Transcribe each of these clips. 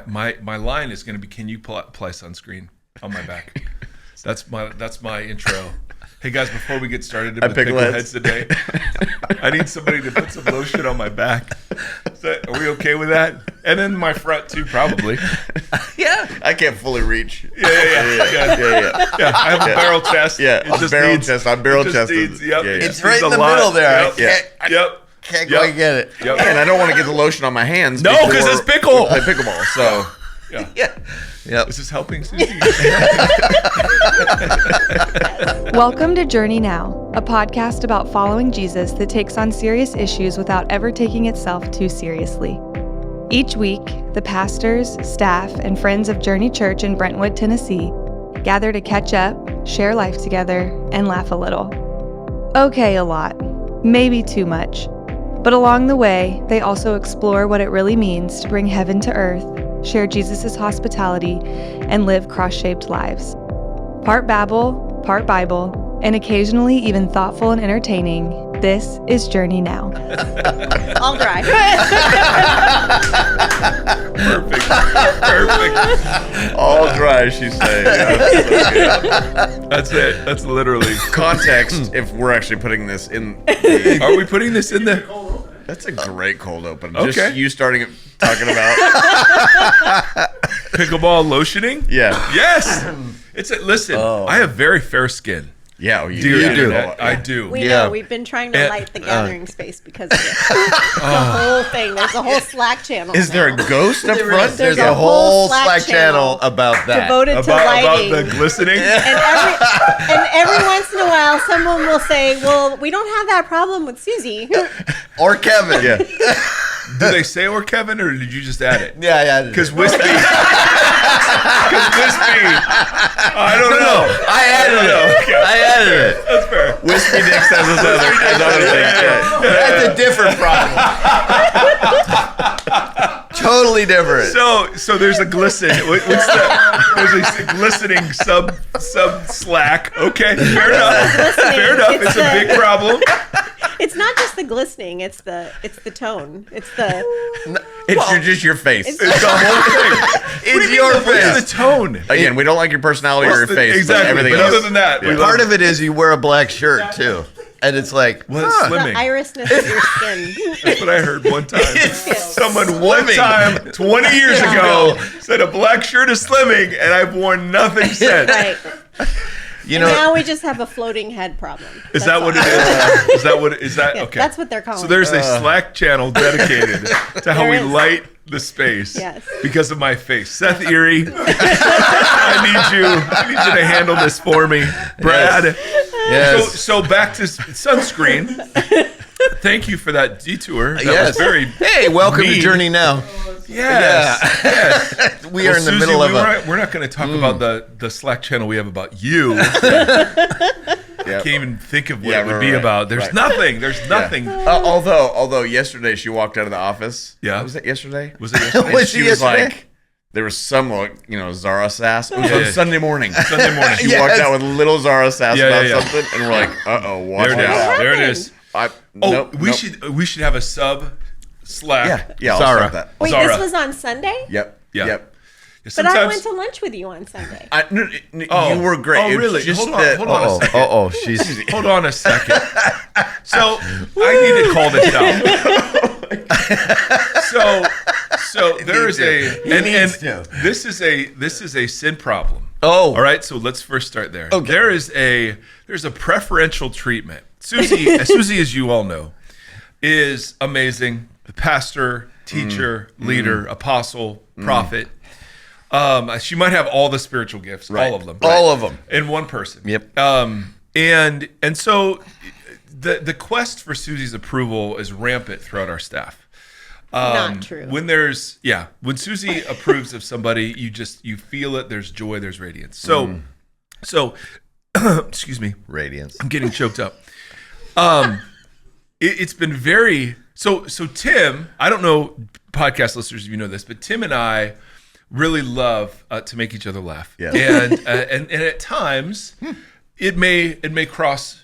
My line is going to be, can you apply sunscreen on my back? That's my intro. Hey guys, before we get started with Pickle Heads today, I need somebody to put some lotion on my back. Are we okay with that? And then my front too, probably. Yeah. I can't fully reach. Yeah. I have a barrel chest. Yeah, barrel chest. I'm barrel chested. It's right in the middle there. Yep. Can't quite get it. Yep. And I don't want to get the lotion on my hands. No, because it's pickle. We play pickleball. So yeah. Yep. Is this helping, Suzie? Welcome to Journey Now, a podcast about following Jesus that takes on serious issues without ever taking itself too seriously. Each week, the pastors, staff, and friends of Journey Church in Brentwood, Tennessee, gather to catch up, share life together, and laugh a little. Okay, a lot. Maybe too much. But along the way, they also explore what it really means to bring heaven to earth, share Jesus' hospitality, and live cross-shaped lives. Part Babble, part Bible, and occasionally even thoughtful and entertaining, this is Journey Now. All dry. Perfect. all dry, she's saying. That's it. That's literally. Context, if we're actually putting this in. Are we putting this in the... That's a great cold open. Okay. Just you starting talking about pickleball lotioning? Yeah. Yes. Listen, I have very fair skin. Yeah, You do. I do. We know. We've been trying to light the gathering space because of it. The whole thing. There's a whole Slack channel. Is there a ghost up front? There's a whole Slack channel about that. Devoted to lighting. About the glistening? And every once in a while, someone will say, well, we don't have that problem with Suzie. Or Kevin. Yeah. Do they say or Kevin, or did you just add it? Yeah. Because Wispy. I don't know. I added it. That's fair. Wispy Dix has his other thing. That's a different problem. Totally different. So there's a glisten. There's a glistening sub slack. Okay, fair enough. It's a big problem. It's not just the glistening. It's the tone. It's Just your face. It's the whole thing. It's your face. What's the tone? Again, we don't like your personality or your face. Exactly. But everything But else. other than that, we Part love of it is you wear a black shirt too, and it's like, Well, the slimming. irisness of your skin. That's what I heard one time. It's Someone one time, 20 years ago, said a black shirt is slimming, and I've worn nothing since. Right. you And know, now we just have a floating head problem. Is that what it is? Is that Yeah, okay? that's what they're calling So there's it. a Slack channel dedicated to how we There is. light the space. Yes. Because of my face. Seth Erie, I need you to handle this for me. Brad. yes. So back to sunscreen. Thank you for that detour. That was very Hey, welcome mean. to Journey Now. Yes. We are in the Suzie, middle of we're not going to talk about the Slack channel we have about you. I can't even think of what it would be about. There's nothing. There's nothing. Although yesterday she walked out of the office. Yeah. Was it yesterday? Was it yesterday? Was She she was yesterday? like, there was some Zara sass. It was Yeah. on Sunday morning. Sunday morning. She Yes. walked out with little Zara sass Yeah, about yeah. something, and we're like, watch There it is. out. There it is. We should have a sub Slack. Yeah. I'll Zara. start that. Wait, Zara. this was on Sunday? Yep. Yeah. Yep. But I went to lunch with you on Sunday. You were great. Oh, It's really? just Hold that- on a second. She's Hold on a second. So I need to call this out. So there is this is a sin problem. Oh. All right. So let's first start there. Okay. There's a preferential treatment. Suzie, as you all know, is amazing. The pastor, teacher, leader, apostle, prophet. She might have all the spiritual gifts, all of them. all of them. In one person. Yep. And so the quest for Suzie's approval is rampant throughout our staff. Not true. When Suzie approves of somebody, you feel it. There's joy. There's radiance. So excuse me. Radiance. I'm getting choked up. It's been very so. Tim, I don't know, podcast listeners, if you know this, but Tim and I really love to make each other laugh. Yeah. And at times it may cross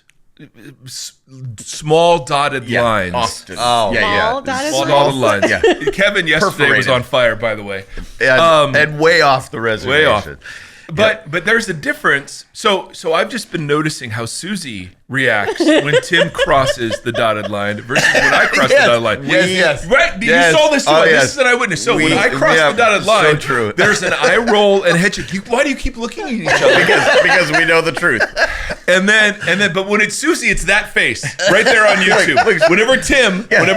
small dotted lines. Austin. Oh. Yeah. Small Small dotted lines. Yeah. Kevin yesterday was on fire, by the way. And way off the reservation. Way off. But there's a difference. So I've just been noticing how Suzie reacts when Tim crosses the dotted line versus when I cross the dotted line. Yes. Right? Yes. You saw this. Oh, This yes. is an eyewitness. So when I We cross the have- dotted so line, true. there's an eye roll and head shake. Why do you keep looking at each other? because we know the truth. And then, but when it's Suzie, it's that face right there on YouTube. Whenever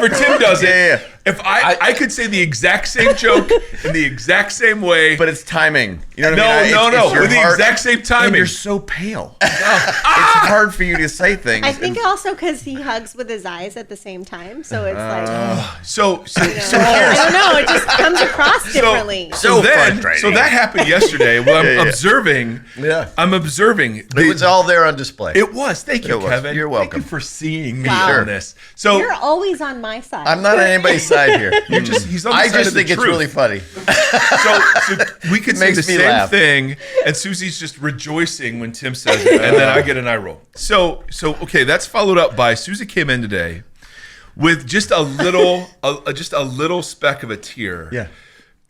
Tim does it, Yeah. if I could say the exact same joke in the exact same way, But it's timing. You know what I mean? no, It's your with the heart, exact same and timing. you're so pale. It's hard for you to say things. I think also because he hugs with his eyes at the same time, so it's like So I don't know. It just comes across differently. So frustrating. that happened yesterday. Well, I'm Yeah. observing. Yeah. I'm observing. It was all there on display. It was. Thank you, It was. Kevin. You're welcome. Thank you for seeing me Wow. on this. So You're always on my side. I'm not on anybody's side here. he's on the I side just of the think it's truth. really funny. So we could say Makes the me same laugh. thing, and Susie's just rejoicing when Tim says it, and then I get an eye roll. So okay, that's followed up by Suzie came in today with just a little, just a little speck of a tear. Yeah.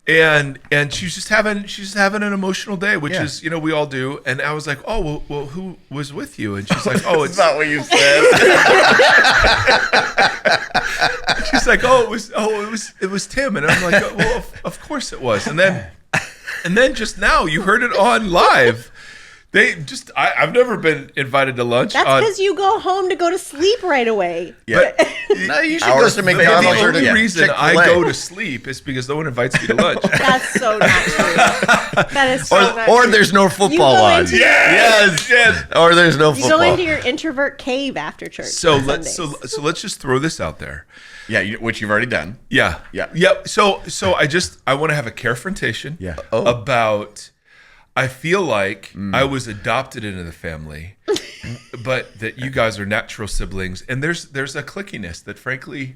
And she's just having an emotional day, which Yeah. is we all do. And I was like, oh well, who was with you? And she's like, oh, It's it's not what you said. she's like, it was Tim. And I'm like, oh, well, of course it was. And then just now you heard it on live. I've never been invited to lunch. That's because you go home to go to sleep right away. Yeah. No, you should Our- go to The McDonald's or only to reason I Chick-fil-A. go to sleep is because no one invites me to lunch. That's so not true. That is so not Or true. there's no football go on. into- Yes. Or there's no You football. go into your introvert cave after church. So on let's Sundays. let's just throw this out there. Yeah, which you've already done. Yeah. Yeah. Yep. So I want to have a confrontation Yeah. about I feel like I was adopted into the family, but that you guys are natural siblings, and there's a clickiness that frankly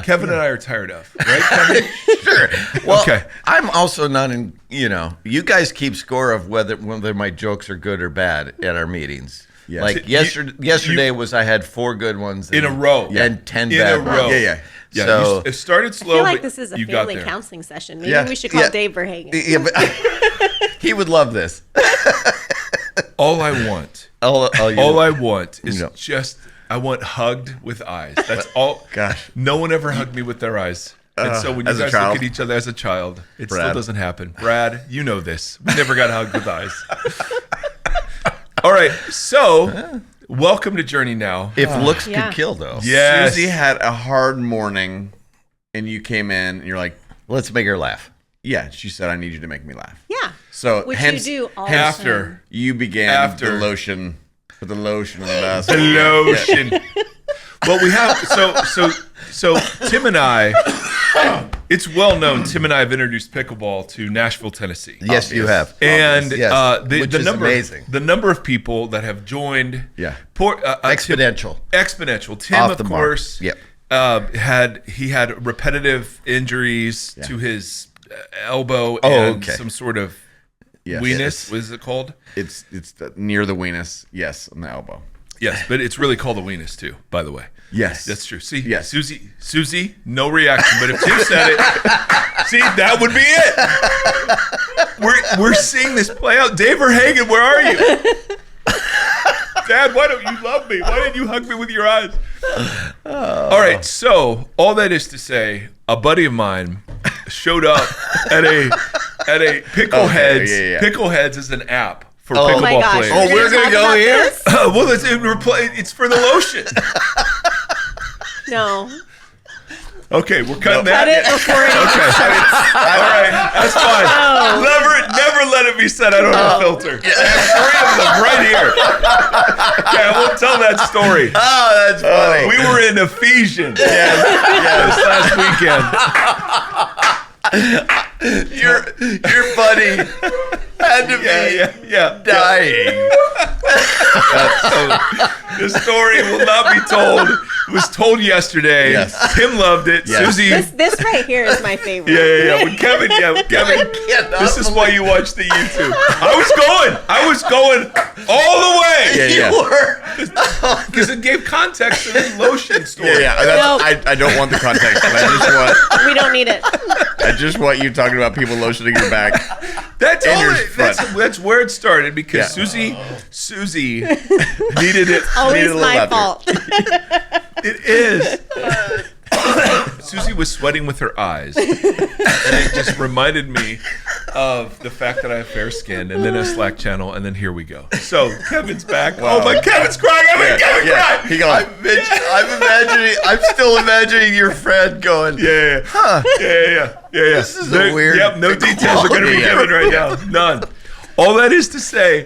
Kevin and I are tired of, right, Kevin? Sure. Well, Okay. I'm also not in. You guys keep score of whether my jokes are good or bad at our meetings. Yes. Like You- yesterday was I had 4 good ones In a row. and 10 In bad a row. ones. Yeah. Yeah. So- It started slow. I feel like but this is a you got family there. counseling session. Maybe Yeah. we should call Yeah. Dave Verhagen. Yeah, but he would love this. All I want. All All I want is No. just I want hugged with eyes. That's all. Gosh. No one ever hugged me with their eyes. And so when you as a guys look child? at each other as a child, it still Brad. doesn't happen. Brad, you know this. We never got hugged with eyes. All right. So welcome to Journey Now. If looks Yeah. could kill, though. Yes. Suzie had a hard morning, and you came in, and you're like, Let's make her laugh. yeah. She said, I need you to make me laugh. Yeah. So Which hence, you do all hence the time. you began After. the lotion. Put the lotion on the best. The lotion. Well, we have so Tim and I. It's well known. Tim and I have introduced pickleball to Nashville, Tennessee. Yes, you have. And Yes. Which the is number amazing. the number of people that have joined, Yeah. Exponential. Exponential. Tim, Off of the mark. course, Yep. had repetitive injuries to his elbow Oh, and okay. some sort of Yes. weenus. What is it called? It's near the weenus. Yes, on the elbow. Yes, but it's really called a weenus too. By the way. Yes. That's true. See, Yes. Suzie, no reaction. But if Tim said it, see, that would be it. We're seeing this play out. Dave Verhagen, where are you? Dad, why don't you love me? Why didn't you hug me with your eyes? All right, so all that is to say, a buddy of mine showed up at a Pickleheads. Okay, yeah. Pickleheads is an app for Oh pickleball my gosh. players. Oh, we're gonna talk go about here? this? Well, it's for the lotion. No. Okay, we're cutting Cut that. it before it Okay. All right, that's fine. Never let it be said I don't have a filter. I have 3 of them right here. Okay, I won't tell that story. Oh, that's funny. We were in Ephesians this last weekend. Your buddy had to be Yeah. dying. So the story will not be told was told yesterday. Yes. Tim loved it. Yes. Suzie. This right here is my favorite. Yeah. With Kevin, this is why you watch the YouTube. I was going all the way. Yeah. Because it gave context to the lotion story. I don't want the context. But We don't need it. I just want you talking about people lotioning your back. That's And all. your foot. That's where it started because Suzie needed it. Always Needed a little my laughter. fault. It is. Suzie was sweating with her eyes, and it just reminded me of the fact that I have fair skin, and then a Slack channel, and then here we go. So Kevin's back. Wow. Oh my, Kevin's crying. Kevin cried. He goes, I'm still imagining your friend going, Yeah. This is a weird Yep, no details are going to be given right now. None. All that is to say,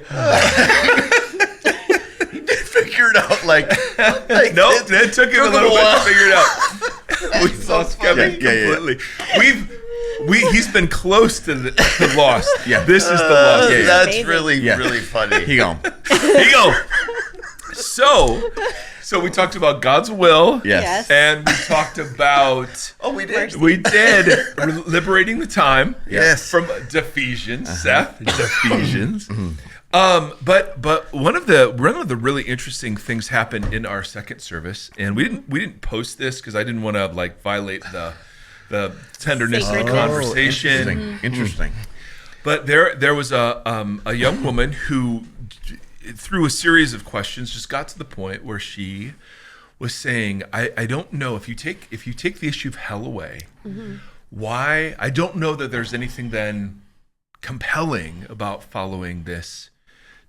figured out like nope, it took him a little bit to figure it out. We lost Kevin completely. He's been close to the lost. Yeah. This is the lost. That's Amazing. really funny. he go. Here you go. So we talked about God's will. Yes. And we talked about We did. liberating the time. Yes. From Ephesians, Seth. Ephesians. But one of the really interesting things happened in our second service, and we didn't post this because I didn't want to violate the tenderness of the Sacredness. conversation. Interesting. But there was a young woman who, through a series of questions, just got to the point where she was saying, I don't know if you take the issue of hell away, why I don't know that there's anything then compelling about following this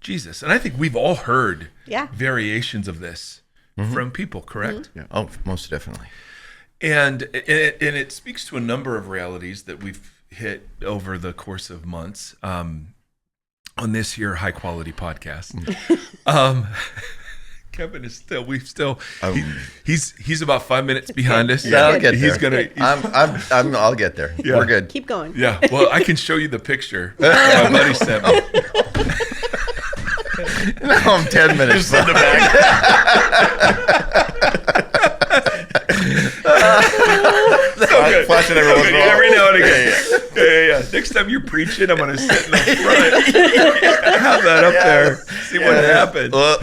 Jesus. And I think we've all heard variations of this from people, correct? Yeah. Oh, most definitely. And it speaks to a number of realities that we've hit over the course of months on this here high quality podcast. Kevin is he's about 5 minutes behind us. Yeah, I'll get there. He's gonna. I'll get there. Yeah. We're good. Keep going. Yeah. Well, I can show you the picture my buddy sent me. Now I'm 10 minutes. Just in the back. Okay. Flashing everyone's Okay, every now and again. Yeah. Next time you're preaching, I'm gonna sit in the front. Have that up there. See what happens. Well,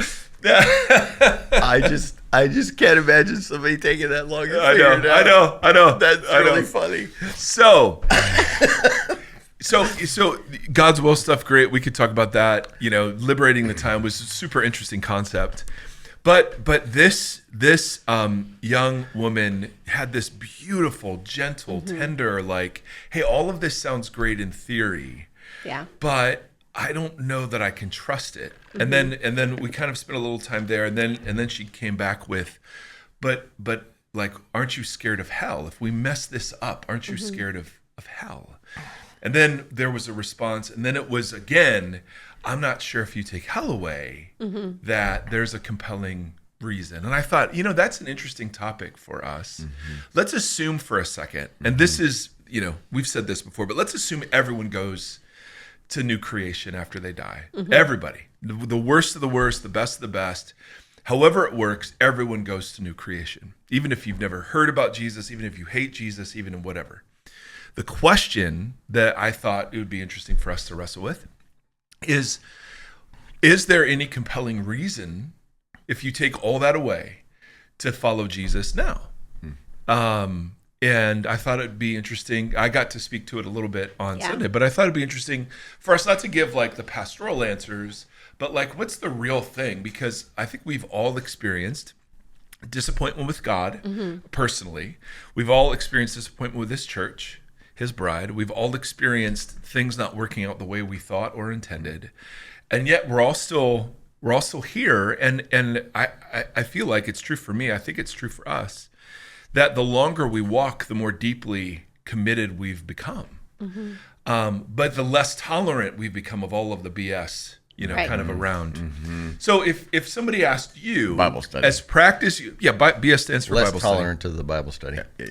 I just can't imagine somebody taking that long to figure it out. I know. That's really funny. So God's will stuff, great. We could talk about that. Liberating the time was a super interesting concept. But this young woman had this beautiful, gentle, tender, hey, all of this sounds great in theory. Yeah. But I don't know that I can trust it. And then we kind of spent a little time there, and then she came back with, but aren't you scared of hell? If we mess this up, aren't you scared of hell? And then there was a response, and then it was again, I'm not sure if you take hell away, that there's a compelling reason. And I thought, that's an interesting topic for us. Let's assume for a second, and this is, we've said this before, but let's assume everyone goes to new creation after they die. Everybody, the worst of the worst, the best of the best, however it works, everyone goes to new creation. Even if you've never heard about Jesus, even if you hate Jesus, even in whatever. The question that I thought it would be interesting for us to wrestle with is there any compelling reason, if you take all that away, to follow Jesus now? And I thought it'd be interesting. I got to speak to it a little bit on Sunday, but I thought it'd be interesting for us not to give the pastoral answers, but what's the real thing? Because I think we've all experienced disappointment with God personally. We've all experienced disappointment with this church, his bride. We've all experienced things not working out the way we thought or intended. And yet we're all still here. And I feel like it's true for me. I think it's true for us, that the longer we walk, the more deeply committed we've become. But the less tolerant we've become of all of the BS, kind of around. So if somebody asked you, Bible study. as practice, BS stands for Less Bible tolerant to the Bible study. Yeah.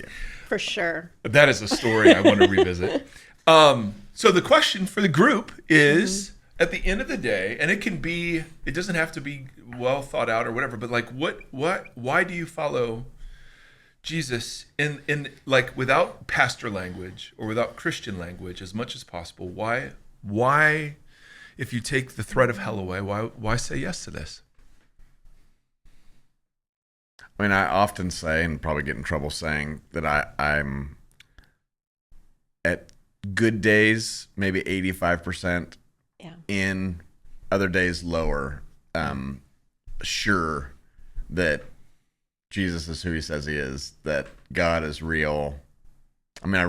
For sure. That is a story I want to revisit. So the question for the group is, at the end of the day, and it doesn't have to be well thought out or whatever, but like why do you follow Jesus in like without pastor language or without Christian language as much as possible? Why if you take the threat of hell away, why say yes to this? I mean, I often say, and probably get in trouble saying, that I'm at good days, maybe 85%. Yeah. In other days, lower. Sure that Jesus is who he says he is, that God is real. I mean, I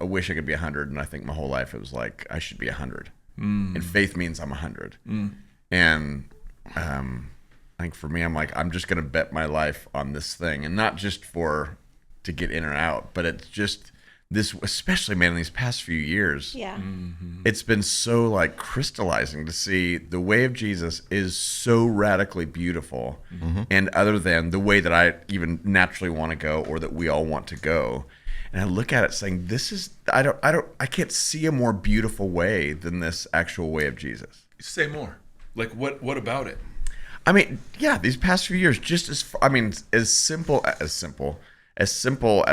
wish I could be 100, and I think my whole life it was like, I should be 100. And faith means I'm 100. And I think for me, I'm like, I'm just going to bet my life on this thing, and not just to get in or out, but it's just this, especially, man, in these past few years. Yeah. It's been so like crystallizing to see the way of Jesus is so radically beautiful, and other than the way that I even naturally want to go, or that we all want to go. And I look at it saying, this is, I can't see a more beautiful way than this actual way of Jesus. Say more. Like what about it? I mean, yeah, these past few years, just as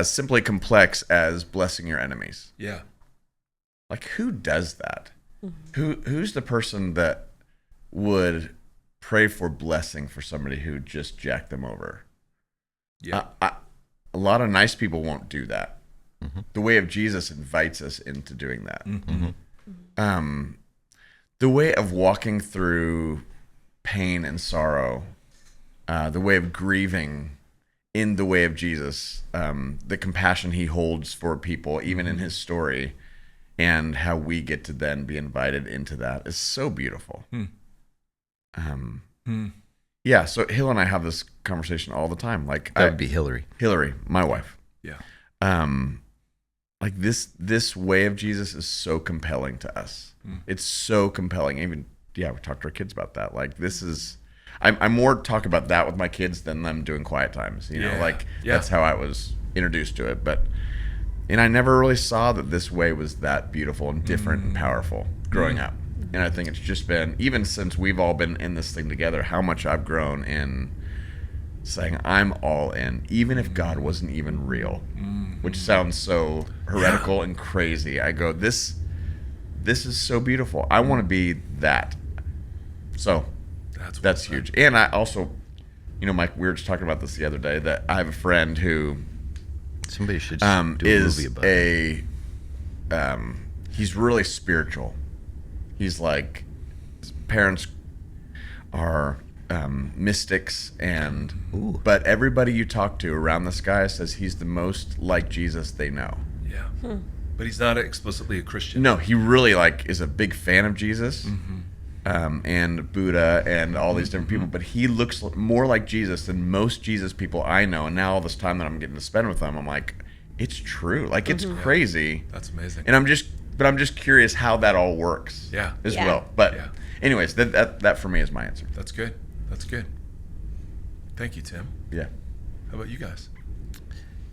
simply complex as blessing your enemies. Yeah. Like, who does that? Who's the person that would pray for blessing for somebody who just jacked them over? Yeah. A lot of nice people won't do that. The way of Jesus invites us into doing that. The way of walking through pain and sorrow, the way of grieving in the way of Jesus, the compassion he holds for people, even in his story, and how we get to then be invited into that is so beautiful. Yeah, so Hill and I have this conversation all the time. Like, That would be Hillary. Hillary, my wife. Yeah. Like this way of Jesus is so compelling to us. It's so compelling. Even, we talked to our kids about that. Like, this is, I more talk about that with my kids than them doing quiet times. You know, that's how I was introduced to it. And I never really saw that this way was that beautiful and different and powerful growing up. And I think it's just been, even since we've all been in this thing together, how much I've grown in saying I'm all in, even if God wasn't even real, which sounds so heretical and crazy. I go, this is so beautiful. I want to be that. So that's huge. And I also, Mike, we were just talking about this the other day, that I have a friend who somebody should do a movie about it. He's really spiritual. He's like, his parents are mystics, but everybody you talk to around this guy says he's the most like Jesus they know. Yeah. But he's not explicitly a Christian. No, he really is a big fan of Jesus, and Buddha and all these different people, but he looks more like Jesus than most Jesus people I know. And now all this time that I'm getting to spend with him, I'm like, it's true. Like, it's crazy. That's amazing. And I'm just curious how that all works. Yeah. As well. But anyways, that for me is my answer. That's good. That's good. Thank you, Tim. Yeah. How about you guys?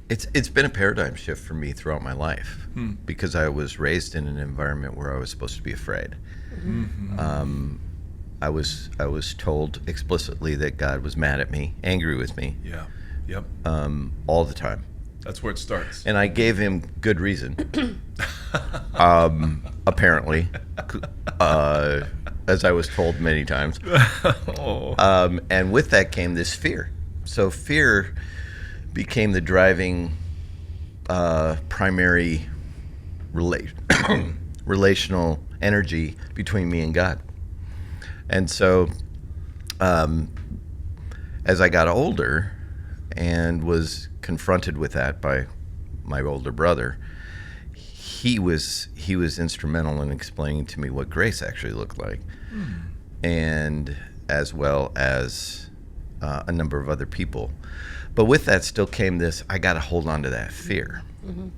It's been a paradigm shift for me throughout my life, because I was raised in an environment where I was supposed to be afraid. I was told explicitly that God was mad at me, angry with me. Yeah. Yep. All the time. That's where it starts. And I gave him good reason. Apparently, as I was told many times. And with that came this fear. So fear became the driving primary relational energy between me and God. And so as I got older and was confronted with that by my older brother, he was instrumental in explaining to me what grace actually looked like, and as well as a number of other people. But with that still came this, I got to hold on to that fear.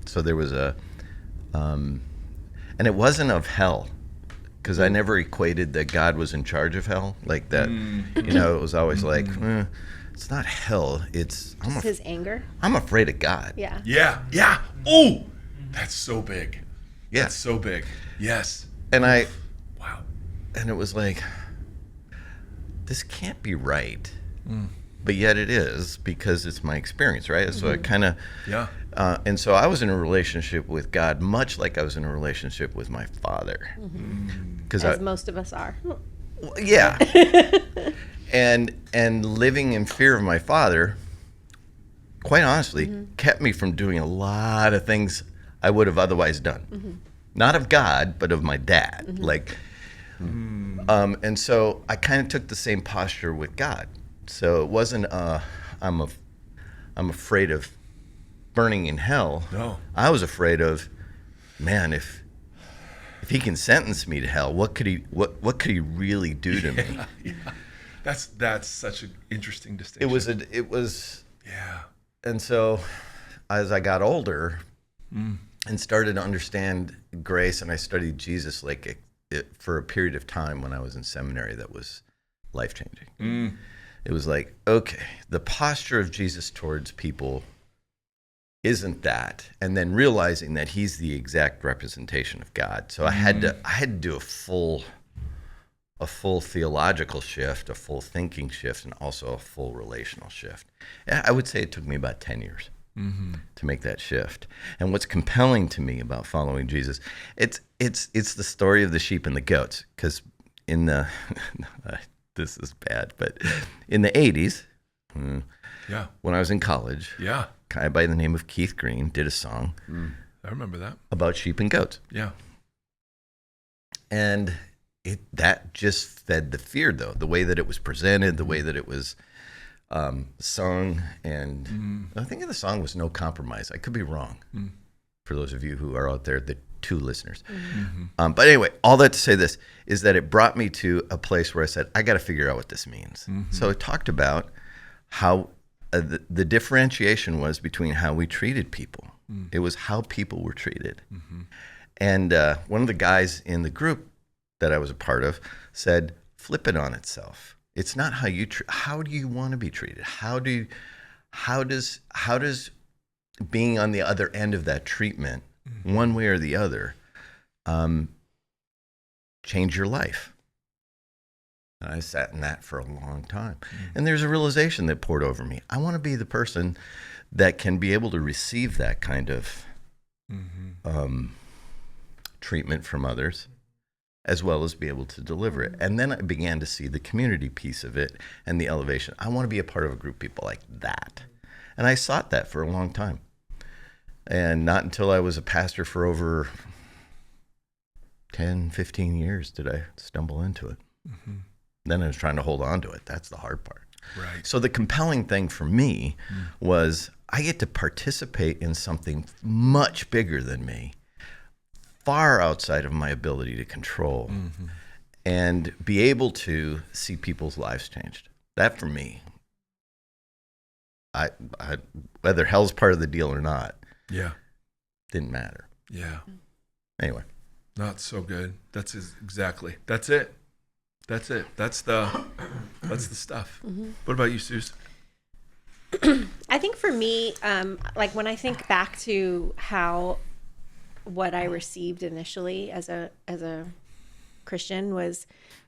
So there was and it wasn't of hell, because I never equated that God was in charge of hell like that. It was always like, it's not hell. It's his anger. I'm afraid of God. Yeah. Yeah. Yeah. Oh, that's so big. Yeah. That's so big. Yes. And Wow. and it was like, this can't be right. But yet it is, because it's my experience, right? So I kind of, and so I was in a relationship with God, much like I was in a relationship with my father. As most of us are. Yeah. and living in fear of my father, quite honestly, kept me from doing a lot of things I would have otherwise done. Not of God, but of my dad. And so I kind of took the same posture with God. So it wasn't I'm afraid of burning in hell. No. I was afraid of, man, if he can sentence me to hell, what could he really do to me? That's such an interesting distinction. It was yeah. And so as I got older and started to understand grace, and I studied Jesus for a period of time when I was in seminary, that was life-changing. It was like, okay, the posture of Jesus towards people isn't that, and then realizing that he's the exact representation of God. So I had to do a full theological shift, a full thinking shift, and also a full relational shift. I would say it took me about 10 years to make that shift. And what's compelling to me about following Jesus, it's the story of the sheep and the goats, because in the this is bad, but in the 80s, when I was in college, a guy by the name of Keith Green did a song I remember that. about sheep and goats. Yeah. And that just fed the fear, though, the way that it was presented, the way that it was sung. And I think the song was No Compromise. I could be wrong, for those of you who are out there, the two listeners. But anyway, all that to say this is that it brought me to a place where I said, I got to figure out what this means. So it talked about how the differentiation was between how we treated people. It was how people were treated. And one of the guys in the group that I was a part of said, flip it on itself. It's not how you how do you want to be treated? How does being on the other end of that treatment, one way or the other, change your life? And I sat in that for a long time. And there's a realization that poured over me. I want to be the person that can be able to receive that kind of treatment from others, as well as be able to deliver it. And then I began to see the community piece of it and the elevation. I want to be a part of a group of people like that. And I sought that for a long time. And not until I was a pastor for over 10, 15 years did I stumble into it. Then I was trying to hold on to it. That's the hard part. Right. So the compelling thing for me was I get to participate in something much bigger than me, far outside of my ability to control, and be able to see people's lives changed. That for me, I whether hell's part of the deal or not, didn't matter. Yeah. Anyway. Not so good. That's exactly. That's it. That's it. That's the stuff. What about you, Suze? I think for me, like when I think back to what I received initially as a Christian was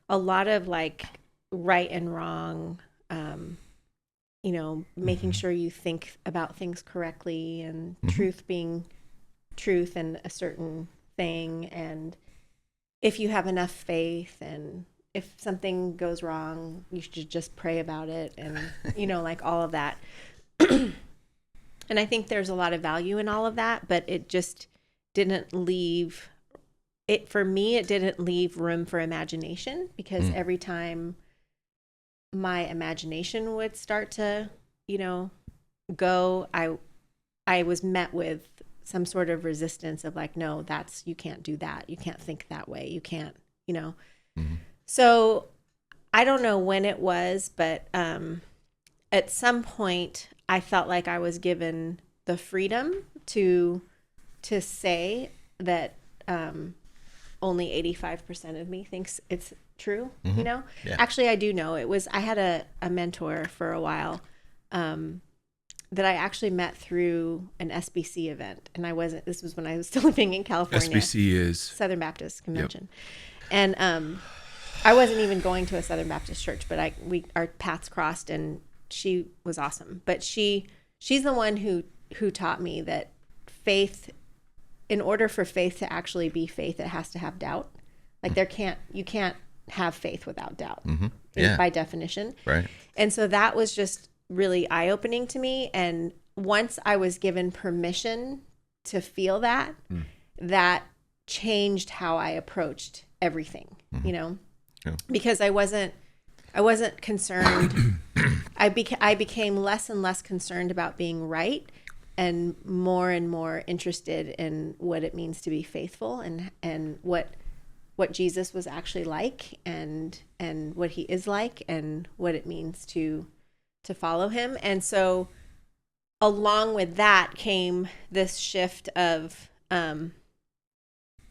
a lot of like right and wrong, making sure you think about things correctly, and truth being truth and a certain thing, and if you have enough faith, and if something goes wrong, you should just pray about it, and like all of that. And I think there's a lot of value in all of that, but it just didn't leave it for me. It didn't leave room for imagination, because every time my imagination would start to, go, I was met with some sort of resistance of like, no, you can't do that. You can't think that way. You can't, So I don't know when it was, but at some point I felt like I was given the freedom to say that only 85% of me thinks it's true, Yeah. Actually, I do know. I had a mentor for a while that I actually met through an SBC event. And this was when I was still living in California. SBC is? Southern Baptist Convention. Yep. And I wasn't even going to a Southern Baptist church, but our paths crossed, and she was awesome. But she's the one who taught me that faith, in order for faith to actually be faith, it has to have doubt. Like you can't have faith without doubt, by definition. Right. And so that was just really eye-opening to me. And once I was given permission to feel that, that changed how I approached everything, Yeah. Because I wasn't concerned. I became less and less concerned about being right, and more interested in what it means to be faithful, and what Jesus was actually like, and what he is like, and what it means to follow him. And so along with that came this shift of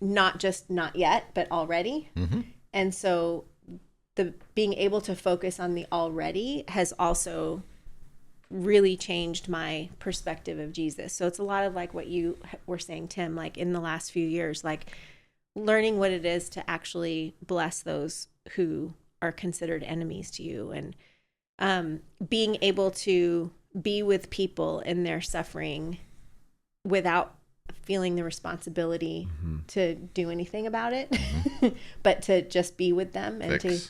not just not yet, but already. And so the being able to focus on the already has also really changed my perspective of Jesus. So it's a lot of like what you were saying, Tim, like in the last few years, like learning what it is to actually bless those who are considered enemies to you, and being able to be with people in their suffering without feeling the responsibility to do anything about it, but to just be with them and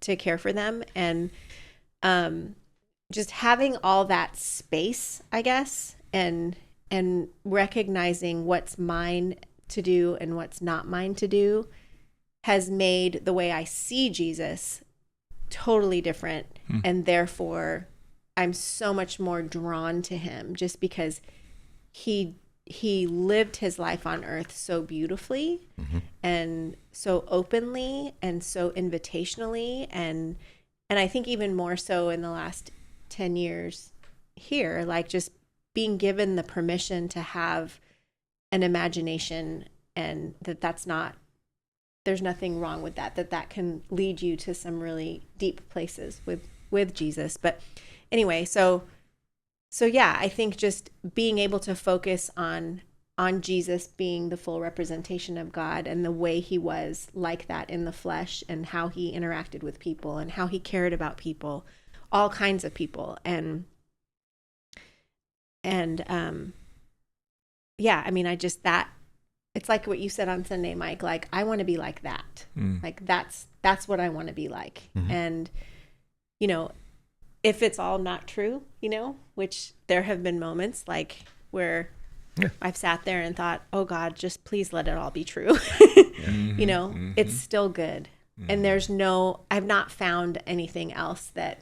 to care for them, and just having all that space, I guess, and recognizing what's mine to do and what's not mine to do has made the way I see Jesus totally different. And therefore I'm so much more drawn to him, just because he lived his life on earth so beautifully and so openly and so invitationally, and I think even more so in the last 10 years here, like just being given the permission to have an imagination, and there's nothing wrong with that can lead you to some really deep places with Jesus. But anyway, so yeah, I think just being able to focus on Jesus being the full representation of God, and the way he was like that in the flesh, and how he interacted with people, and how he cared about people, all kinds of people. And yeah, I mean, it's like what you said on Sunday, Mike, like, I want to be like that. Like that's what I want to be like. And, if it's all not true, which there have been moments like where I've sat there and thought, oh God, just please let it all be true. It's still good. And I've not found anything else that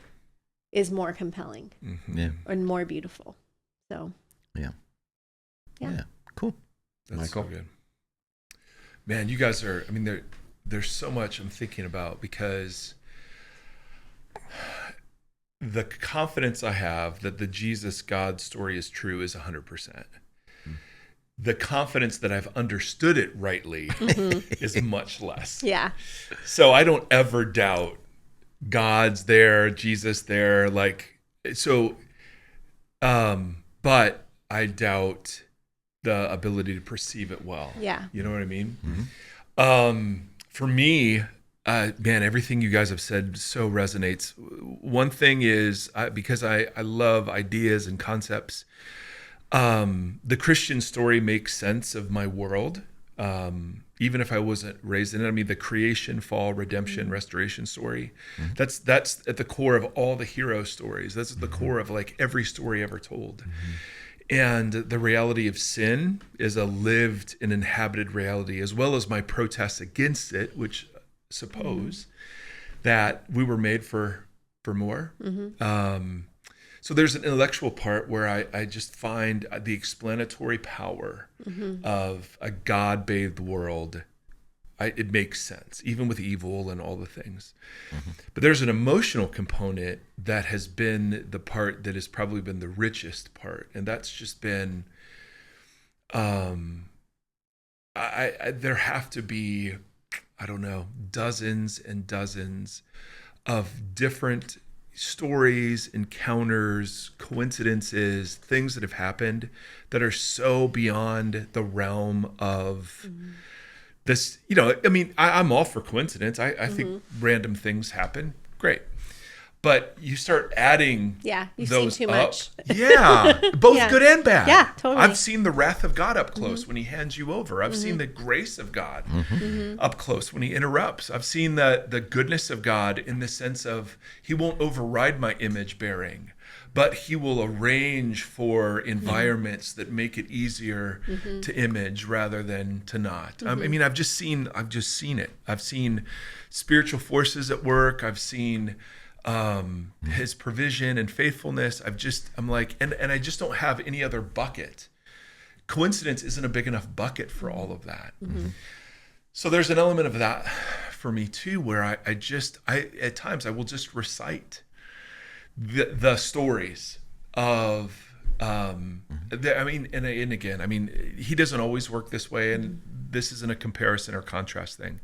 is more compelling and more beautiful. So, yeah. Cool. That's Michael? so good. Man, you guys are, I mean, there's so much I'm thinking about, because the confidence I have that the Jesus God story is true is 100%. The confidence that I've understood it rightly is much less. Yeah. So I don't ever doubt God's there, Jesus there, but I doubt the ability to perceive it well. Yeah. You know what I mean? For me, man, everything you guys have said so resonates. One thing is, because I love ideas and concepts, the Christian story makes sense of my world, even if I wasn't raised in it. I mean, the creation, fall, redemption, restoration story, that's at the core of all the hero stories. That's at the core of like every story ever told. And the reality of sin is a lived and inhabited reality, as well as my protests against it, which suppose that we were made for more. So there's an intellectual part where I just find the explanatory power of a God-bathed world. It makes sense, even with evil and all the things. But there's an emotional component that has been the part that has probably been the richest part. And that's just been, there have to be, I don't know, dozens and dozens of different stories, encounters, coincidences, things that have happened that are so beyond the realm of this, you know, I mean, I'm all for coincidence. I think random things happen. Great. But you start adding you've those seen too up. much. Yeah, both good and bad. Yeah, totally. I've seen the wrath of God up close when he hands you over. I've seen the grace of God up close when he interrupts. I've seen the goodness of God in the sense of he won't override my image bearing, but he will arrange for environments that make it easier to image rather than to not. I mean, I've just seen it. I've seen spiritual forces at work. I've seen his provision and faithfulness. I'm like, and I just don't have any other bucket. Coincidence isn't a big enough bucket for all of that. So there's an element of that for me too, where I at times I will just recite the stories of I mean, and again, I mean, he doesn't always work this way, and this isn't a comparison or contrast thing.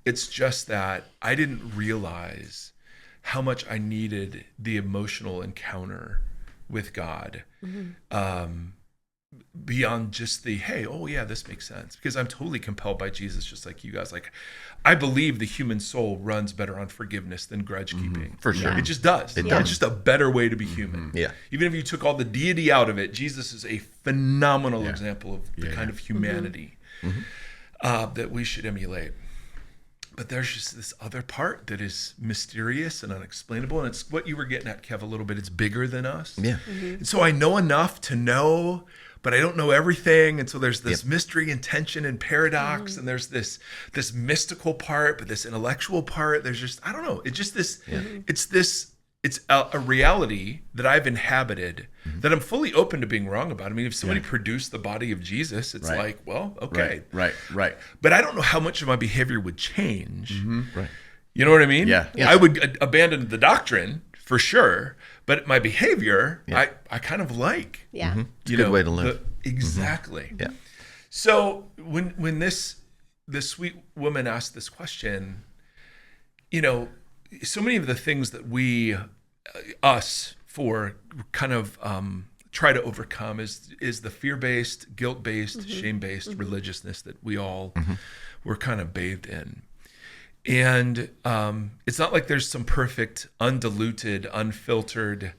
It's just that I didn't realize how much I needed the emotional encounter with God, beyond just the, hey, oh yeah, this makes sense. Because I'm totally compelled by Jesus, just like you guys. Like, I believe the human soul runs better on forgiveness than grudge keeping. For sure. It just does. It's just a better way to be human. Yeah. Even if you took all the deity out of it, Jesus is a phenomenal example of the kind of humanity that we should emulate. But there's just this other part that is mysterious and unexplainable. And it's what you were getting at, Kev, a little bit. It's bigger than us. Yeah. And so I know enough to know, but I don't know everything. And so there's this mystery and tension and paradox. And there's this mystical part, but this intellectual part. There's just, I don't know. It's just this, it's a reality that I've inhabited that I'm fully open to being wrong about. I mean, if somebody produced the body of Jesus, it's like, well, okay. Right. But I don't know how much of my behavior would change. Right. You know what I mean? Yeah. I would abandon the doctrine for sure, but my behavior, I kind of like. Yeah. It's a good way to live. Exactly. Yeah. So when this sweet woman asked this question, you know, so many of the things that we, kind of try to overcome is the fear-based, guilt-based, shame-based religiousness that we all were kind of bathed in. And it's not like there's some perfect, undiluted, unfiltered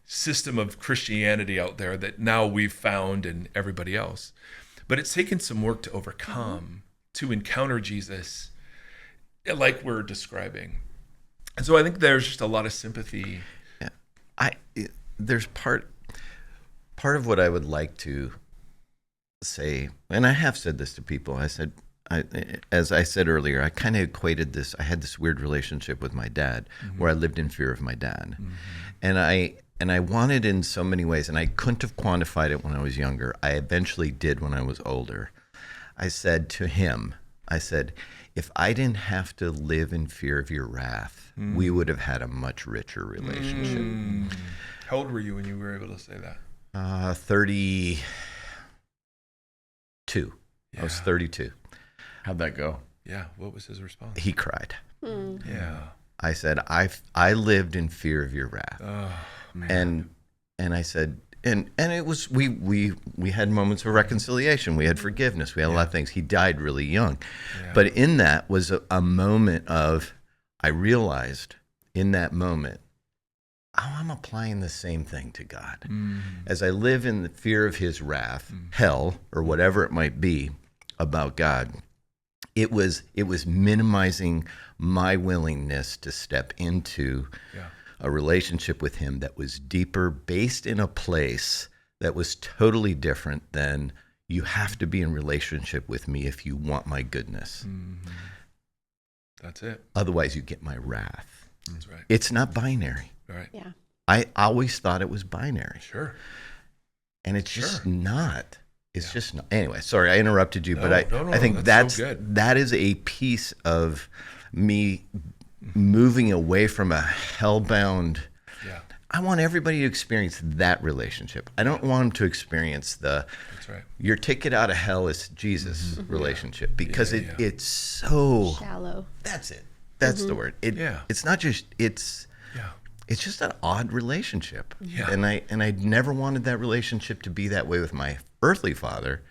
system of Christianity out there that now we've found and everybody else. But it's taken some work to overcome, to encounter Jesus like we're describing. And so I think there's just a lot of sympathy. There's part of what I would like to say, and I have said this to people. As I said earlier, I kind of equated this. I had this weird relationship with my dad, where I lived in fear of my dad, and I wanted in so many ways, and I couldn't have quantified it when I was younger. I eventually did when I was older. I said to him, if I didn't have to live in fear of your wrath, we would have had a much richer relationship. How old were you when you were able to say that? 32. Yeah. I was 32. How'd that go? Yeah. What was his response? He cried. Yeah. I said, I lived in fear of your wrath. Oh, man. And I said, and it was, we had moments of reconciliation. We had forgiveness. We had a lot of things. He died really young. Yeah. But in that was a moment of, I realized in that moment, I'm applying the same thing to God. As I live in the fear of his wrath, hell, or whatever it might be about God, it was minimizing my willingness to step into a relationship with him that was deeper, based in a place that was totally different than you have to be in relationship with me if you want my goodness. That's it. Otherwise, you get my wrath. That's right. It's not binary. Right. Yeah. I always thought it was binary. Sure. And it's just not. It's just not. Anyway, sorry, I interrupted you, but I think that's so good. that is a piece of me moving away from a hellbound. Yeah. I want everybody to experience that relationship. I don't want them to experience That's right. Your ticket out of hell is Jesus relationship, because it's so shallow. That's it. That's the word. It's not just it's just an odd relationship. Yeah. And I never wanted that relationship to be that way with my earthly father,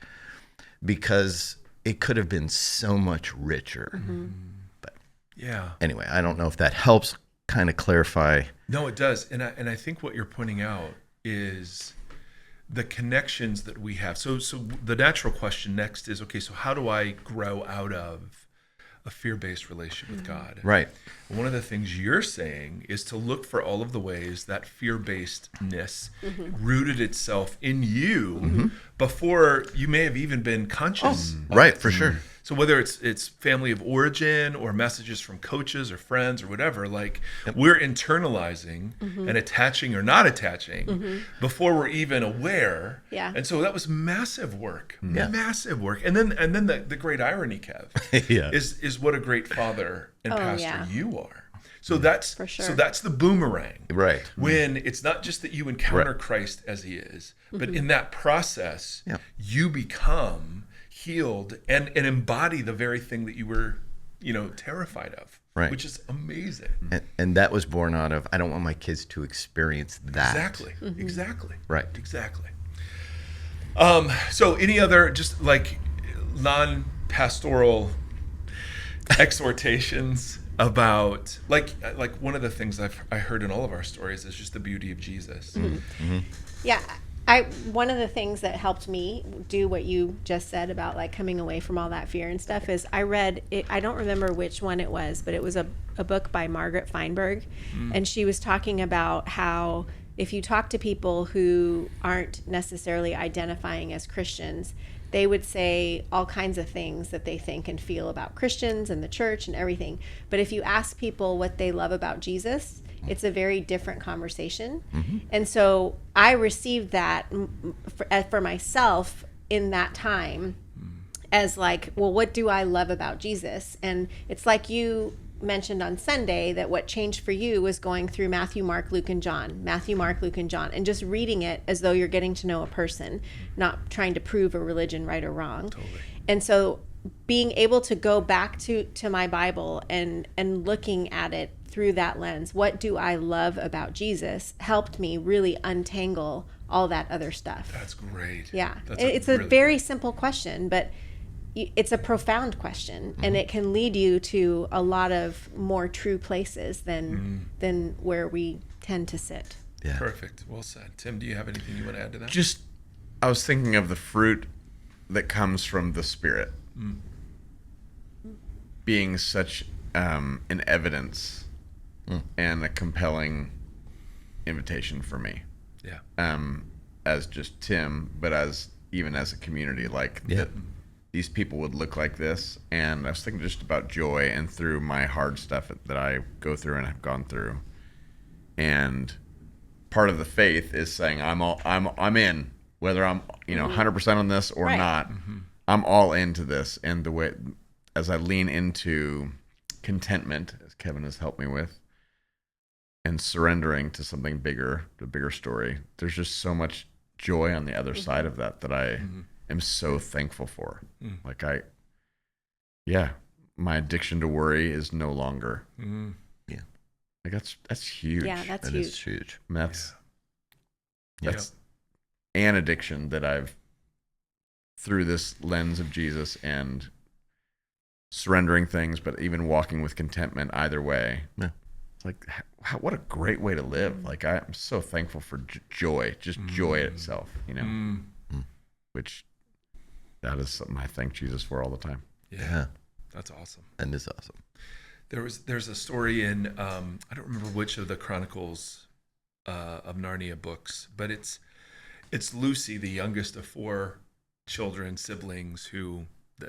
because it could have been so much richer. But Yeah. anyway, I don't know if that helps kind of clarify. No, it does. And I think what you're pointing out is the connections that we have. So the natural question next is, okay, so how do I grow out of a fear-based relationship with God? Right. One of the things you're saying is to look for all of the ways that fear-basedness rooted itself in you before you may have even been conscious. Right, for sure. So whether it's family of origin or messages from coaches or friends or whatever, like we're internalizing and attaching or not attaching before we're even aware. Yeah. And so that was massive work, massive work. And then the great irony, Kev, Yeah. is what a great father and pastor yeah. you are. So that's For sure. so that's the boomerang. Right. When it's not just that you encounter Christ as he is, but in that process, you become healed and embody the very thing that you were, terrified of. Right. Which is amazing. And that was born out of, I don't want my kids to experience that. Exactly. Right. Exactly. So any other just like non-pastoral exhortations about like one of the things I heard in all of our stories is just the beauty of Jesus. Yeah. One of the things that helped me do what you just said about like coming away from all that fear and stuff is I read it, I don't remember which one it was, but it was a book by Margaret Feinberg. And she was talking about how if you talk to people who aren't necessarily identifying as Christians, they would say all kinds of things that they think and feel about Christians and the church and everything. But if you ask people what they love about Jesus, it's a very different conversation. And so I received that for myself in that time as like, well, what do I love about Jesus? And it's like you mentioned on Sunday that what changed for you was going through Matthew, Mark, Luke, and John, and just reading it as though you're getting to know a person, not trying to prove a religion right or wrong. Totally. And so being able to go back to my Bible and looking at it through that lens, what do I love about Jesus, helped me really untangle all that other stuff. That's great. Yeah. It's a very simple question, but it's a profound question, and it can lead you to a lot of more true places than where we tend to sit. Yeah. Perfect. Well said. Tim, do you have anything you want to add to that? I was thinking of the fruit that comes from the Spirit being such an evidence and a compelling invitation for me. Yeah. As just Tim, but even as a community, like these people would look like this. And I was thinking just about joy and through my hard stuff that I go through and have gone through. And part of the faith is saying I'm in, whether I'm 100% on this or not. I'm all into this. And the way as I lean into contentment, as Kevin has helped me with, and surrendering to something bigger, the bigger story, there's just so much joy on the other side of that I am so thankful for. Like my addiction to worry is no longer. Yeah. Like that's huge. Yeah, that's That huge. is huge. And that's an addiction that I've, through this lens of Jesus and surrendering things, but even walking with contentment either way. Yeah. It's like, what a great way to live. Like I'm so thankful for joy, just joy itself, which that is something I thank Jesus for all the time. Yeah. That's awesome. That is awesome. There's a story in I don't remember which of the Chronicles of Narnia books, but it's Lucy, the youngest of 4 siblings, who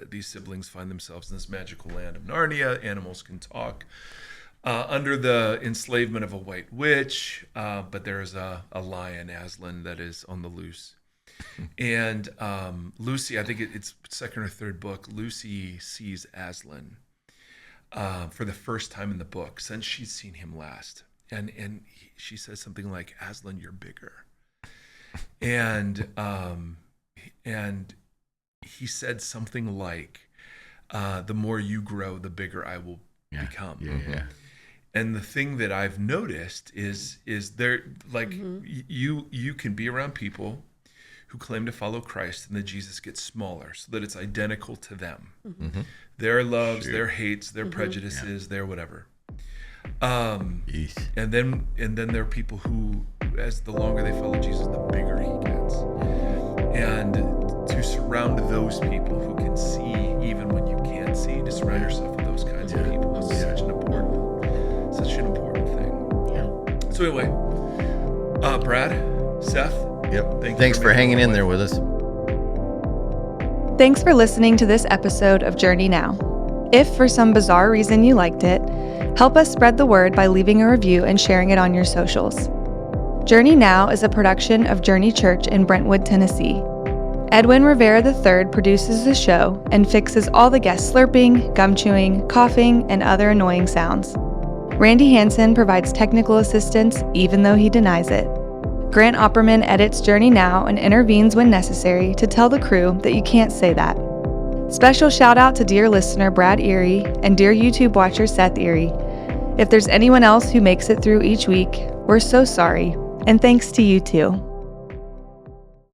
these siblings find themselves in this magical land of Narnia. Animals can talk under the enslavement of a white witch, but there is a lion, Aslan, that is on the loose. And Lucy, I think it's second or third book, Lucy sees Aslan for the first time in the book since she's seen him last. And she says something like, "Aslan, you're bigger." And he said something like, "The more you grow, the bigger I will become." Yeah. And the thing that I've noticed is there, like, you can be around people who claim to follow Christ, and then Jesus gets smaller so that it's identical to them. Mm-hmm. Their loves, their hates, their prejudices, their whatever. Yes. And then there are people who, as the longer they follow Jesus, the bigger he gets. And to surround those people who can see even when you can't see, to surround yourself with those kinds of people is such an important thing. Yeah. So anyway, Brad, Seth, Yep. Thanks for hanging in there with us. Thanks for listening to this episode of Journey Now. If for some bizarre reason you liked it, help us spread the word by leaving a review and sharing it on your socials. Journey Now is a production of Journey Church in Brentwood, Tennessee. Edwin Rivera III produces the show and fixes all the guest slurping, gum chewing, coughing, and other annoying sounds. Randy Hansen provides technical assistance even though he denies it. Grant Opperman edits Journey Now and intervenes when necessary to tell the crew that you can't say that. Special shout out to dear listener Brad Erie and dear YouTube watcher Seth Erie. If there's anyone else who makes it through each week, we're so sorry, and thanks to you too.